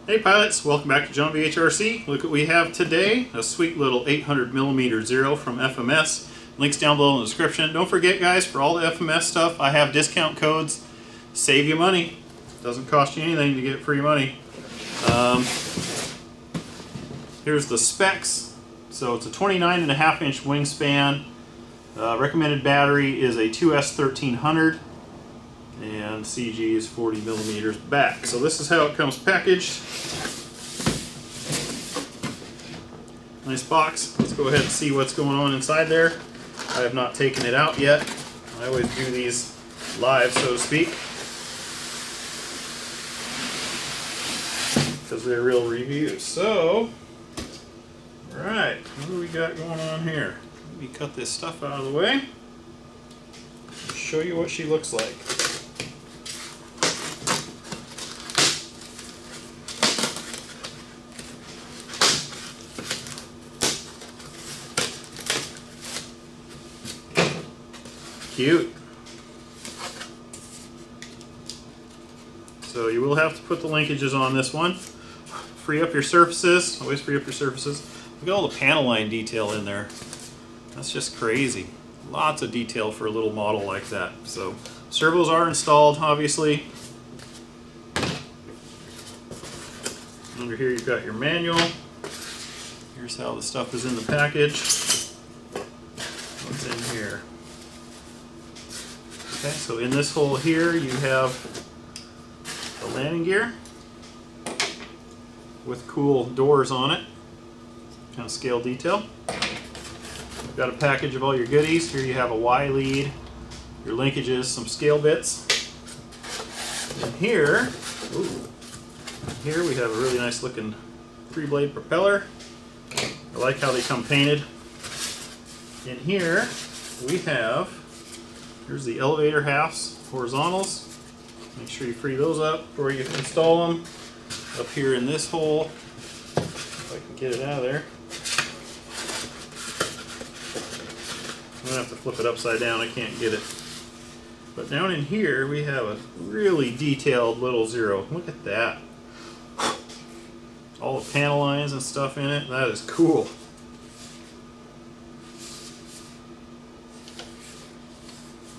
Hey pilots, welcome back to JohnVHRC. Look what we have today, a sweet little 800mm Zero from FMS. Links down below in the description. Don't forget guys, for all the FMS stuff, I have discount codes. Save you money. Doesn't cost you anything to get free money. Here's the specs. So it's a 29.5-inch wingspan. Recommended battery is a 2S1300. And CG is 40mm back. So this is how it comes packaged. Nice box. Let's go ahead and see what's going on inside there. I have not taken it out yet. I always do these live, so to speak, because they're real reviews. So, alright, what do we got going on here? Let me cut this stuff out of the way and show you what she looks like. Cute. So you will have to put the linkages on this one. Free up your surfaces. Always free up your surfaces. Look at all the panel line detail in there. That's just crazy. Lots of detail for a little model like that. So servos are installed, obviously. Under here you've got your manual. Here's how the stuff is in the package. What's in here? Okay, so in this hole here you have the landing gear with cool doors on it, kind of scale detail. You've got a package of all your goodies. Here you have a Y lead, your linkages, some scale bits. And here we have a really nice looking 3-blade propeller. I like how they come painted. In here we have, here's the elevator halves, horizontals. Make sure you free those up before you install them. Up here in this hole, if I can get it out of there. I'm going to have to flip it upside down, I can't get it. But down in here we have a really detailed little Zero. Look at that. All the panel lines and stuff in it, that is cool.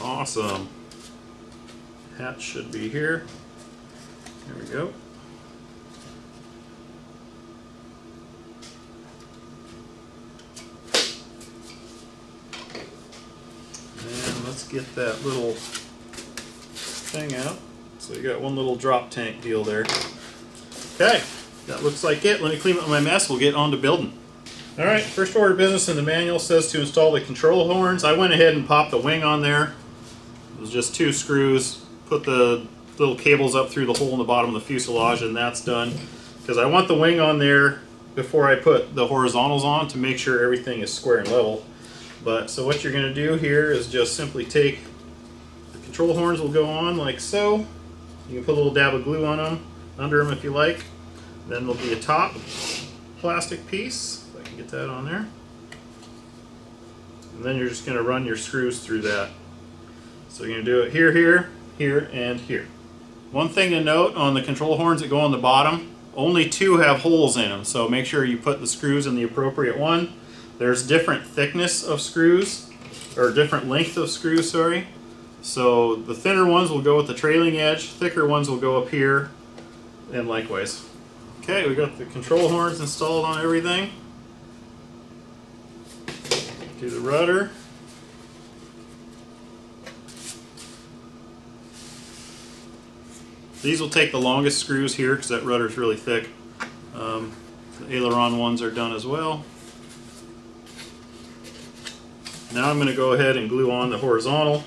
Awesome. Hatch should be here. There we go. And let's get that little thing out. So you got one little drop tank deal there. Okay, that looks like it. Let me clean up my mess. We'll get on to building. Alright, first order of business in the manual says to install the control horns. I went ahead and popped the wing on there. It was just 2 screws. Put the little cables up through the hole in the bottom of the fuselage, and that's done. Because I want the wing on there before I put the horizontals on to make sure everything is square and level. But so what you're going to do here is just simply take the control horns, will go on like so. You can put a little dab of glue on them, under them if you like. Then there'll be a top plastic piece, if I can get that on there. And then you're just going to run your screws through that. So you're going to do it here, here, here, and here. One thing to note on the control horns that go on the bottom, only 2 have holes in them, so make sure you put the screws in the appropriate one. There's different thickness of screws, or different length of screws, sorry. So the thinner ones will go with the trailing edge, thicker ones will go up here, and likewise. Okay, we got the control horns installed on everything. Do the rudder. These will take the longest screws here because that rudder is really thick. The aileron ones are done as well. Now I'm going to go ahead and glue on the horizontal.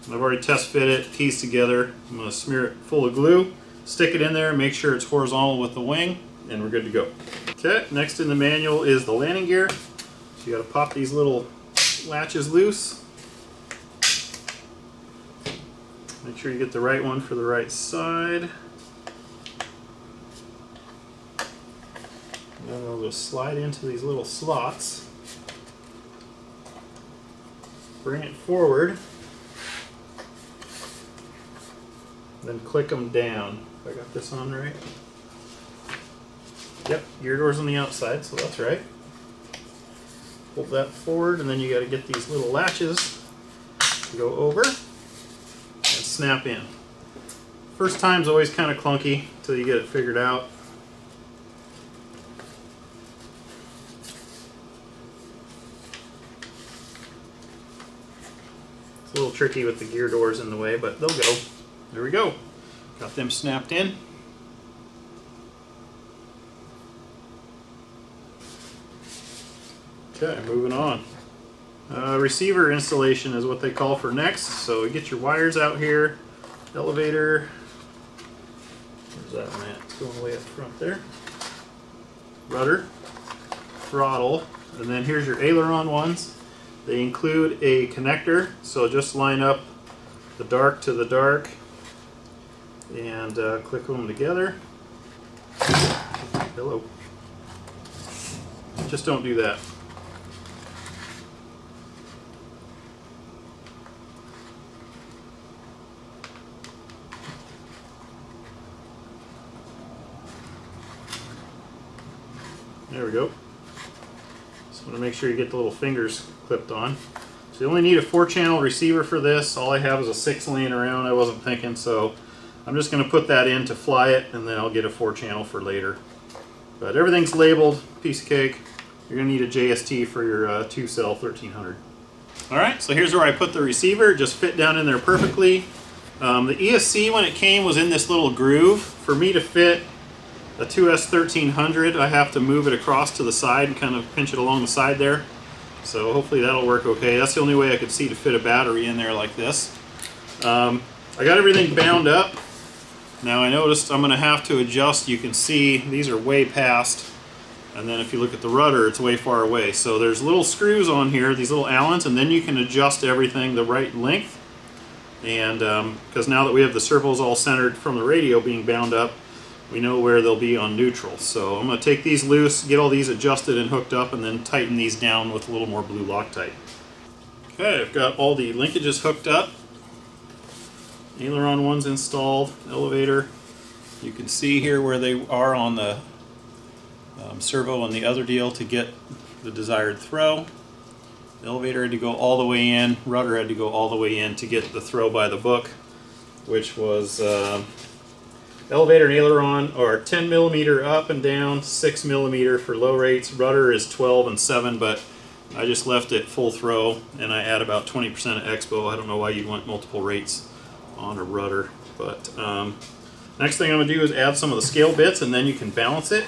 I've already test fit it, pieced together. I'm going to smear it full of glue, stick it in there, make sure it's horizontal with the wing, and we're good to go. Okay, next in the manual is the landing gear. So you got to pop these little latches loose. Make sure you get the right one for the right side. And then they'll just slide into these little slots. Bring it forward. then click them down. If I got this on right. Yep, gear door's on the outside, so that's right. Hold that forward, and then you got to get these little latches to go over and snap in. First time's always kind of clunky until you get it figured out. It's a little tricky with the gear doors in the way, but they'll go. There we go. Got them snapped in. Okay, moving on. Receiver installation is what they call for next. So you get your wires out here, elevator. Where's that one at? It's going way up front there. Rudder, throttle, and then here's your aileron ones. They include a connector, so just line up the dark to the dark and click them together. Hello. Just don't do that. There we go. Just want to make sure you get the little fingers clipped on. So you only need a 4-channel receiver for this. All I have is a 6 laying around. I wasn't thinking, so I'm just going to put that in to fly it, and then I'll get a 4-channel for later. But everything's labeled, piece of cake. You're going to need a JST for your 2-cell 1300. Alright, so here's where I put the receiver. It just fit down in there perfectly. The ESC, when it came, was in this little groove. For me to fit a 2S 1300, I have to move it across to the side and kind of pinch it along the side there. So hopefully that'll work okay. That's the only way I could see to fit a battery in there like this. I got everything bound up. Now I noticed I'm going to have to adjust. You can see these are way past, and then if you look at the rudder, it's way far away. So there's little screws on here, these little Allens, and then you can adjust everything the right length. And because now that we have the servos all centered from the radio being bound up, we know where they'll be on neutral. So I'm going to take these loose, get all these adjusted and hooked up, and then tighten these down with a little more blue Loctite. Okay, I've got all the linkages hooked up. Aileron ones installed, elevator. You can see here where they are on the servo on the other deal to get the desired throw. The elevator had to go all the way in, rudder had to go all the way in to get the throw by the book, which was elevator and aileron are 10mm up and down, 6mm for low rates. Rudder is 12 and 7, but I just left it full throw, and I add about 20% of expo. I don't know why you'd want multiple rates on a rudder, but next thing I'm going to do is add some of the scale bits, and then you can balance it.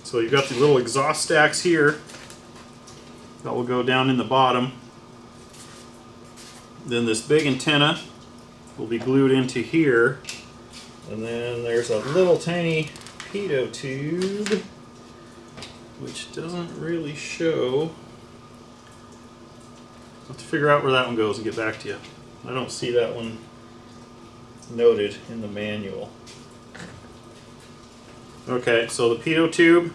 So you've got the little exhaust stacks here that will go down in the bottom. Then this big antenna will be glued into here. And then there's a little tiny pitot tube, which doesn't really show. I'll have to figure out where that one goes and get back to you. I don't see that one noted in the manual. Okay, so the pitot tube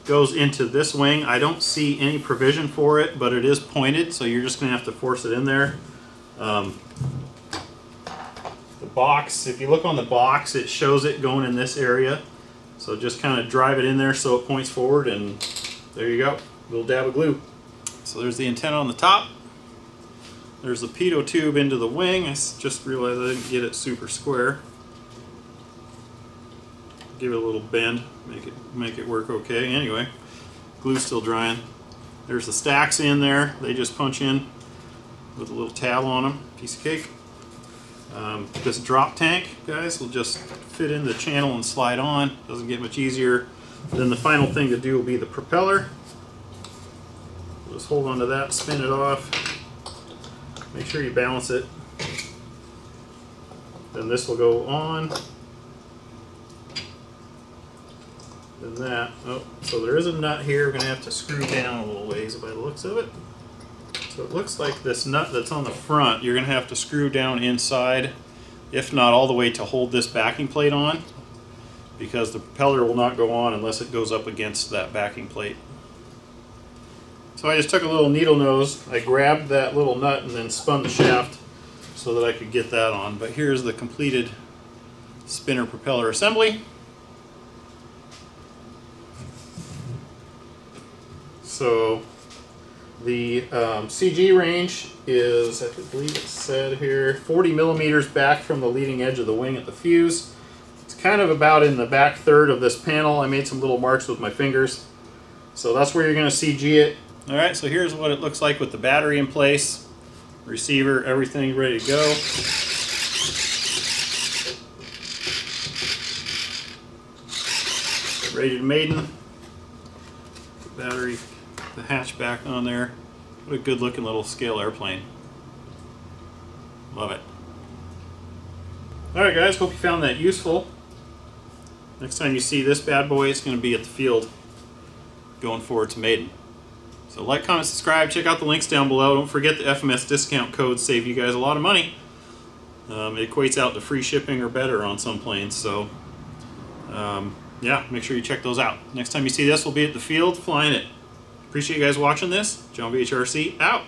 goes into this wing. I don't see any provision for it, but it is pointed, so you're just going to have to force it in there. The box, if you look on the box, it shows it going in this area. So just kind of drive it in there so it points forward, and there you go. Little dab of glue. So there's the antenna on the top. There's the pitot tube into the wing. I just realized I didn't get it super square. Give it a little bend, make it work okay. Anyway, glue's still drying. There's the stacks in there. They just punch in with a little tab on them. Piece of cake. This drop tank, guys, will just fit in the channel and slide on. Doesn't get much easier. Then the final thing to do will be the propeller. Just hold on to that, spin it off. Make sure you balance it. Then this will go on. Then that. Oh, so there is a nut here. We're going to have to screw down a little ways by the looks of it. So it looks like this nut that's on the front, you're going to have to screw down inside, if not all the way to hold this backing plate on, because the propeller will not go on unless it goes up against that backing plate. So I just took a little needle nose, I grabbed that little nut and then spun the shaft so that I could get that on. But here's the completed spinner propeller assembly. So the CG range is, I believe it said here, 40 millimeters back from the leading edge of the wing at the fuse. It's kind of about in the back third of this panel. I made some little marks with my fingers. So that's where you're going to CG it. Alright, so here's what it looks like with the battery in place, receiver, everything ready to go. Ready to maiden. Battery, the hatchback on there. What a good looking little scale airplane. Love it. Alright guys, hope you found that useful. Next time you see this bad boy, it's going to be at the field going forward to maiden. So like, comment, subscribe, check out the links down below. Don't forget the FMS discount code save you guys a lot of money. It equates out to free shipping or better on some planes. So yeah, make sure you check those out. Next time you see this, we'll be at the field flying it. Appreciate you guys watching this. JohnVHRC out.